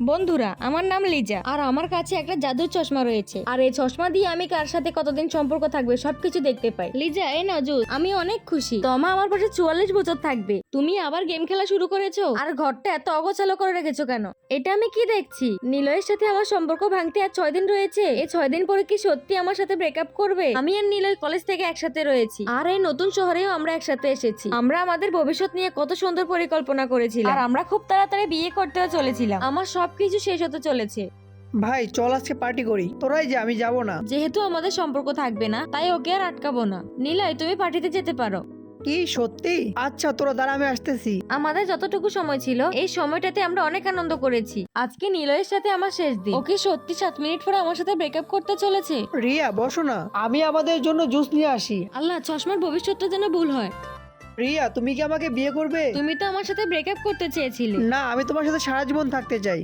বন্ধুরা, আমার নাম লিজা আর আমার কাছে একটা জাদুর চশমা রয়েছে। আর এই চশমা দিয়ে আমি কার সাথে কতদিন সম্পর্ক থাকবে সবকিছু দেখতে পাই। লিজা, এই নাও জুস। আমি অনেক খুশি। তোমা আমার পাশে 44 বছর থাকবে। তুমি আবার গেম খেলা শুরু করেছো? আর ঘরটা এত অগোছালো করে রেখেছো কেন? এটা আমি কি দেখছি? নিলয়ের সাথে আমার সম্পর্ক ভাঙতে আর 6 দিন রয়েছে। এই 6 দিন পরে কি সত্যি আমার সাথে ব্রেকআপ করবে? আমি আর নিলয় কলেজ থেকে একসাথে রয়েছি, আর এই নতুন শহরেও আমরা একসাথে এসেছি। আমরা আমাদের ভবিষ্যৎ নিয়ে কত সুন্দর পরিকল্পনা করেছিলাম, আর আমরা খুব তাড়াতাড়ি বিয়ে করতেও চলেছিলাম। আমার সবকিছু শেষ হতে চলেছে। ভাই চল আজকে পার্টি করি। তোরাই যে, আমি যাব না। যেহেতু আমাদের সম্পর্ক থাকবে না, তাই ওকে আর আটকাবো না। নিলয়, তুমি পার্টিতে যেতে পারো। কি সত্যি? আচ্ছা তোরা দাঁড়া, আমি আসতেছি। আমাদের যতটুকু সময় ছিল এই সময়টাতে আমরা অনেক আনন্দ করেছি। আজকে নিলয়ের সাথে আমার শেষ দিন। ওকে সত্যি 7 মিনিট পরে আমার সাথে ব্রেকআপ করতে চলেছে। রিয়া বসো না, আমি আমাদের জন্য জুস নিয়ে আসি। আল্লাহ, চশমার ভবিষ্যৎটা যেন ভুল হয়। রিয়া তুমি কি আমাকে বিয়ে করবে? তুমি তো আমার সাথে ব্রেকআপ করতে চেয়েছিলে। না, আমি তোমার সাথে সারা জীবন থাকতে চাই।